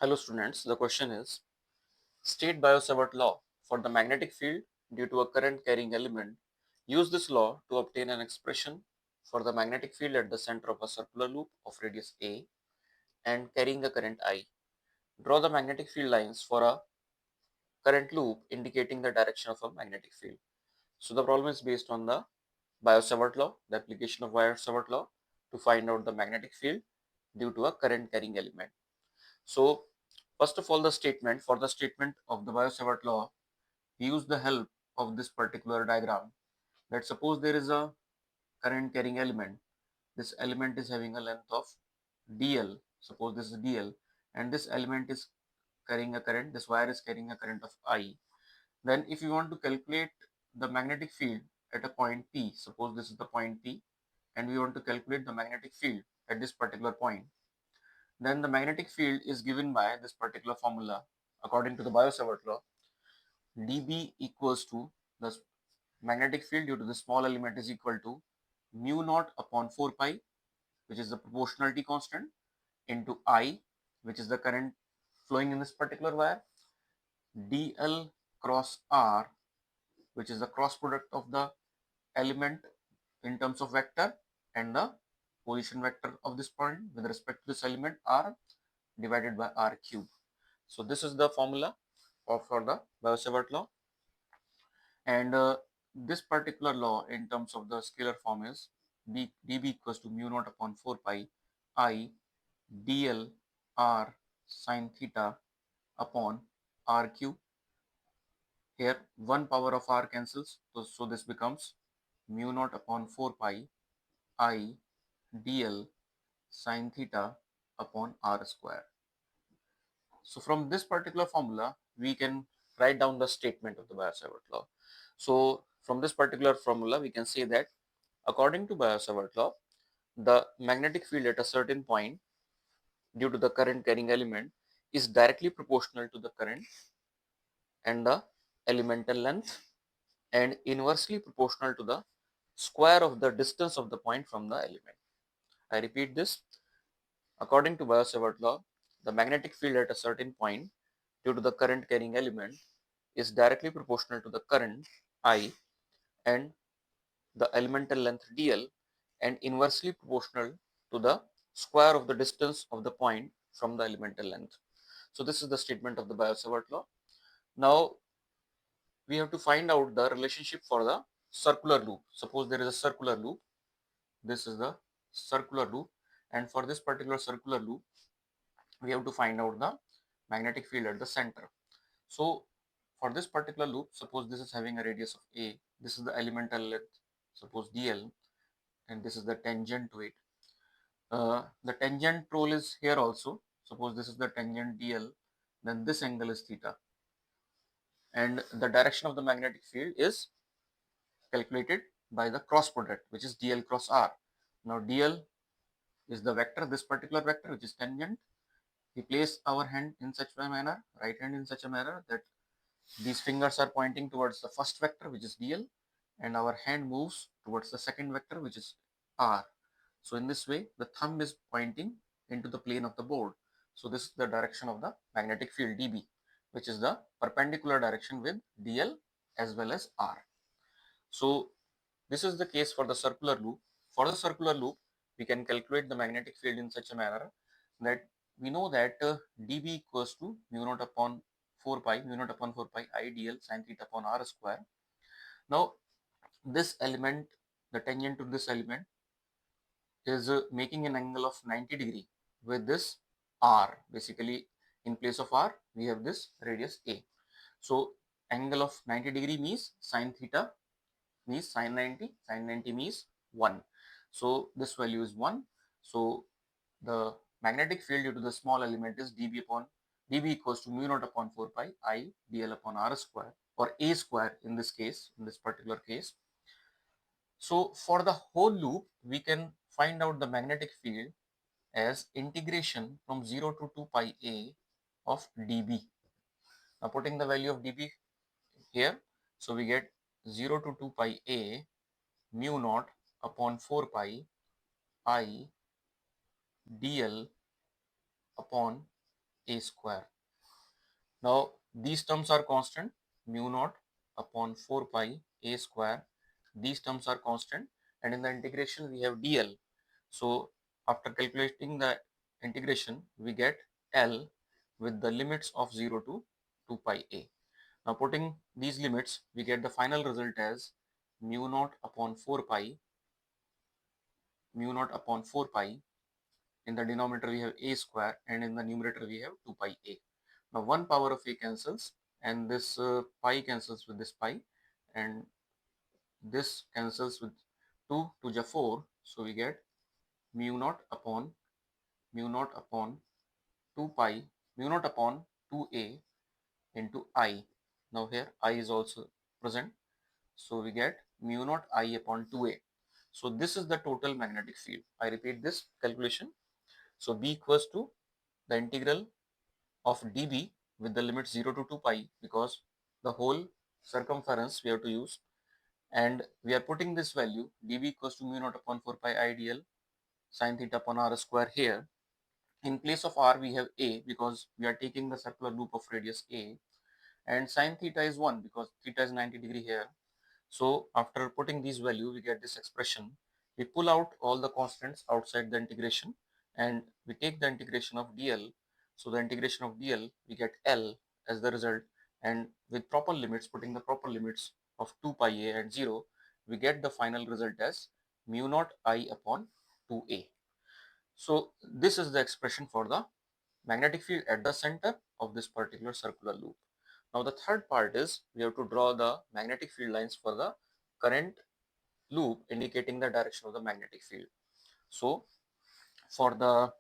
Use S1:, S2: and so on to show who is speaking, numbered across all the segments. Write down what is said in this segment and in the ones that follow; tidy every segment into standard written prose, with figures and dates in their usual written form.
S1: Hello students, the question is state Bio Savart law for the magnetic field due to a current carrying element. Use this law to obtain an expression for the magnetic field at the center of a circular loop of radius A and carrying a current I. Draw the magnetic field lines for a current loop indicating the direction of a magnetic field. So the problem is based on the Bio Savart law, the application of Bio Savart law to find out the magnetic field due to a current carrying element. So first of all, the statement for the statement of the Bio Savart law, we use the help of this particular diagram. That suppose there is a current carrying element. This element is having a length of dl. Suppose this is dl, and this element is carrying a current. This wire is carrying a current of I. Then, if you want to calculate the magnetic field at a point P, suppose this is the point P, and we want to calculate the magnetic field at this particular point, then the magnetic field is given by this particular formula according to the Bio Savart law. dB equals to the magnetic field due to the small element is equal to mu naught upon 4 pi, which is the proportionality constant, into I, which is the current flowing in this particular wire, dl cross r, which is the cross product of the element in terms of vector and the position vector of this point with respect to this element r divided by r cube. So this is the formula for the Bio Savart law, and this particular law in terms of the scalar form is dB equals to mu naught upon 4 pi I dl r sine theta upon r cube. Here 1 power of r cancels, so this becomes mu naught upon 4 pi I dl sine theta upon r square. So from this particular formula, we can write down the statement of the Bio Savart law. So from this particular formula, we can say that according to Bio Savart law, the magnetic field at a certain point due to the current carrying element is directly proportional to the current and the elemental length and inversely proportional to the square of the distance of the point from the element. I repeat this. According to Bio Savart law, the magnetic field at a certain point due to the current carrying element is directly proportional to the current I and the elemental length dl and inversely proportional to the square of the distance of the point from the elemental length. So this is the statement of the Bio Savart law. Now we have to find out the relationship for the circular loop. Suppose there is a circular loop. This is the circular loop, and for this particular circular loop, we have to find out the magnetic field at the center. So for this particular loop, suppose this is having a radius of a, this is the elemental length, suppose dl, and this is the tangent to it. The tangent pole is here also. Suppose this is the tangent dl, then this angle is theta, and the direction of the magnetic field is calculated by the cross product, which is dl cross r. Now dl is the vector, this particular vector, which is tangent. We place our hand in such a manner, right hand in such a manner that these fingers are pointing towards the first vector, which is dl, and our hand moves towards the second vector, which is r. So in this way, the thumb is pointing into the plane of the board. So this is the direction of the magnetic field dB, which is the perpendicular direction with dl as well as r. So this is the case for the circular loop. For the circular loop, we can calculate the magnetic field in such a manner that we know that dB equals to mu naught upon 4 pi, mu naught upon 4 pi I dl sine theta upon r square. Now, this element, the tangent to this element, is making an angle of 90 degree with this r. Basically, in place of r, we have this radius a. So, angle of 90 degree means sine theta means sine 90, sine 90 means 1. So this value is 1. So the magnetic field due to the small element is dB equals to mu naught upon 4 pi I dl upon r square, or a square in this case, in this particular case. So for the whole loop, we can find out the magnetic field as integration from 0 to 2 pi a of dB. Now putting the value of dB here, so we get 0 to 2 pi a mu naught upon 4 pi I dl upon a square. Now these terms are constant, mu naught upon 4 pi a square. These terms are constant, and in the integration we have dl. So after calculating the integration, we get L with the limits of 0 to 2 pi a. Now putting these limits, we get the final result as mu naught upon 4 pi, mu naught upon 4 pi. In the denominator we have a square, and in the numerator we have 2 pi a. Now 1 power of a cancels, and this pi cancels with this pi, and this cancels with 2 to the 4. So we get mu naught upon 2 pi, mu naught upon 2a into I. Now here I is also present, so we get mu naught I upon 2a. So this is the total magnetic field. I repeat this calculation. So B equals to the integral of dB with the limit 0 to 2 pi, because the whole circumference we have to use, and we are putting this value dB equals to mu naught upon 4 pi I dl sin theta upon r square here. In place of r we have a, because we are taking the circular loop of radius a, and sin theta is 1 because theta is 90 degree here. So after putting these value, we get this expression. We pull out all the constants outside the integration, and we take the integration of dl. So the integration of dl, we get L as the result, and with proper limits, putting the proper limits of 2 pi a and 0, we get the final result as mu naught I upon 2a. So this is the expression for the magnetic field at the center of this particular circular loop. Now the third part is we have to draw the magnetic field lines for the current loop indicating the direction of the magnetic field. So for the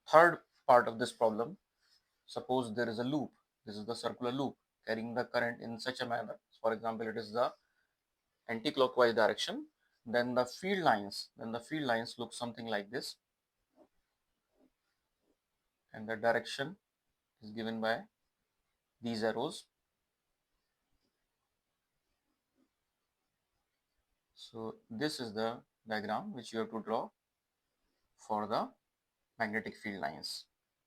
S1: third part of this problem, suppose there is a loop. This is the circular loop carrying the current in such a manner. For example, it is the anti-clockwise direction. Then the field lines look something like this, and the direction is given by these arrows. So this is the diagram which you have to draw for the magnetic field lines.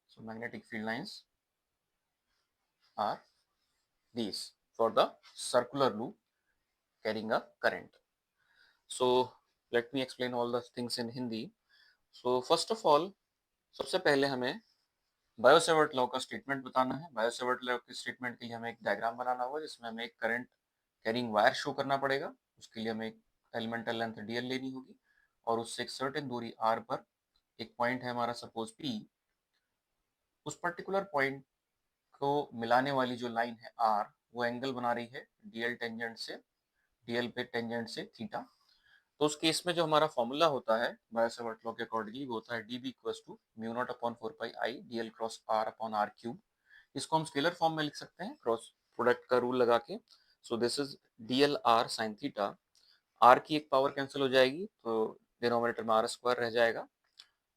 S1: So magnetic field lines are these for the circular loop carrying a current. So let me explain all the things in Hindi. So first of all, सबसे पहले हमें bio Savart law का statement बताना है. Biot Savart law के statement के लिए हमें एक डायग्राम बनाना होगा जिसमें हमें एक करंट कैरिंग वायर शो करना पड़ेगा. उसके लिए हमें एक एलिमेंटल लेंथ dl लेनी होगी, और उससे एक सर्टेन दूरी r पर एक पॉइंट है हमारा सपोज p. उस पर्टिकुलर पॉइंट को मिलाने वाली जो लाइन है r, वो एंगल बना रही है dl पे टेंजेंट से थीटा. तो उस केस में जो हमारा फॉर्मूला होता है बायो सेवर्ट लॉ के अकॉर्डिंगली, वो होता है dB equals to mu naught upon 4 pi i dl cross r upon r cube. इसको हम स्केलर फॉर्म में लिख सकते हैं क्रॉस प्रोडक्ट का रूल लगा के. So this is dl r sin theta. r की एक पावर कैंसिल हो जाएगी, तो डिनोमिनेटर में r स्क्वायर रह जाएगा.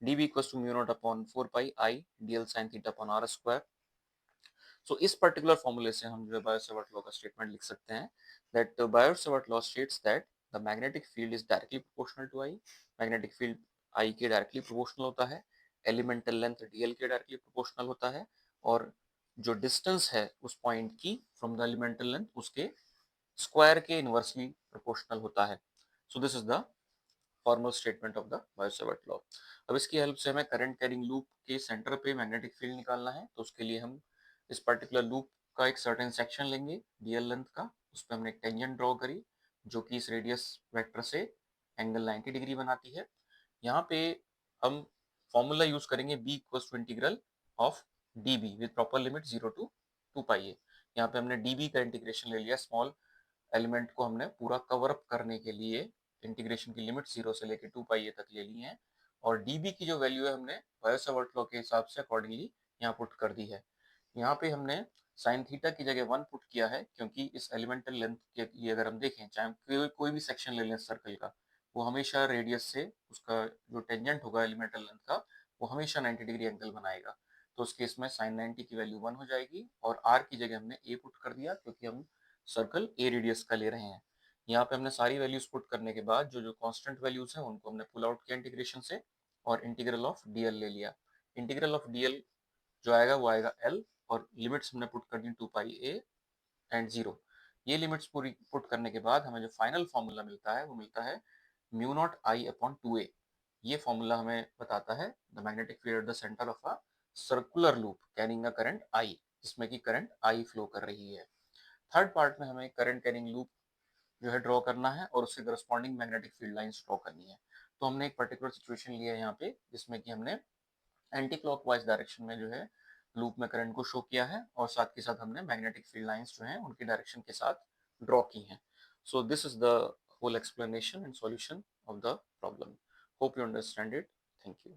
S1: dB equals to mu naught upon 4 pi i dl sin theta upon r square. So इस पर्टिकुलर फॉर्मूले से हम जो बायो सेवर्ट लॉ का स्टेटमेंट लिख सकते हैं, that Biot Savart law states that the magnetic field is directly proportional to I. Magnetic field I के डायरेक्टली प्रोपोर्शनल होता है, एलिमेंटल लेंथ डीएल के डायरेक्टली प्रोपोर्शनल होता है, और जो डिस्टेंस है उस पॉइंट की फ्रॉम द एलिमेंटल लेंथ उसके स्क्वायर के इनवर्सली प्रोपोर्शनल होता है. So this is the formal statement of the bio Savart law. अब इसकी हेल्प से हमें करंट कैरिंग लूप के सेंटर पे मैग्नेटिक फील्ड निकालना है. तो उसके लिए हम इस पर्टिकुलर लूप का एक सर्टेन सेक्शन लेंगे डीएल लेंथ का. उस पर हमने एक टेंजेंट ड्रॉ करी जो कि इस रेडियस वेक्टर से एंगल 90 डिग्री बनाती है. यहाँ पे हम फॉर्मूला यूज करेंगे b equals to integral of db with proper limit 0 to 2 pi A. यहाँ पे हमने db का इंटीग्रेशन ले लिया. स्मॉल एलिमेंट को हमने पूरा कवर अप करने के लिए इंटीग्रेशन की लिमिट 0 से लेकर 2 पाई ए तक ले ली है, और db की जो वैल्यू है हमने बायो सेवर्ट लॉ के हिसाब से अकॉर्डिंगली यहाँ पुट कर दी है. यहाँ पे हमने साइन थीटा की जगह 1 पुट किया है, क्योंकि इस एलिमेंटल लेंथ के लिए अगर हम देखें, चाहे कोई भी सेक्शन ले लें सर्कल का, वो हमेशा रेडियस से उसका जो टेंजेंट होगा एलिमेंटल लेंथ का, वो हमेशा 90 डिग्री एंगल बनाएगा. तो उस केस में साइन 90 की वैल्यू 1 हो जाएगी, और r की जगह हमने a पुट कर दिया क्योंकि हम सर्कल a रेडियस का ले रहे हैं. यहाँ पे हमने सारी वैल्यूज पुट करने के बाद जो जो कांस्टेंट वैल्यूज हैं उनको हमने पुल आउट किया इंटीग्रेशन से, और इंटीग्रल ऑफ dl ले लिया. इंटीग्रल ऑफ dl जो आएगा वो आएगा L, और लिमिट्स हमने पुट कर दी 2 पाई A एंड 0। ये लिमिट्स पूरी पुट करने के बाद हमें जो फाइनल फॉर्मूला मिलता है वो मिलता है mu not I upon 2A। ये फॉर्मूला हमें बताता है the magnetic field at the centre of a circular loop carrying a current I, जिसमें कि करंट I फ्लो कर रही है। थर्ड पार्ट में हमें करंट कैरिंग लूप जो है ड्रॉ करना है और उससे corresponding magnetic field lines draw करनी है। तो हमने एक पर्टिकुलर सिचुएशन लिया है यहाँ पे, जिसमें कि हमने एंटी क्लॉकवाइज डायरेक्शन में जो है लूप में करंट को शो किया है, और साथ के साथ हमने मैग्नेटिक फील्ड लाइंस जो हैं उनकी डायरेक्शन के साथ ड्रॉ की हैं। So this is the whole explanation and solution of the problem. Hope you understand it. Thank you.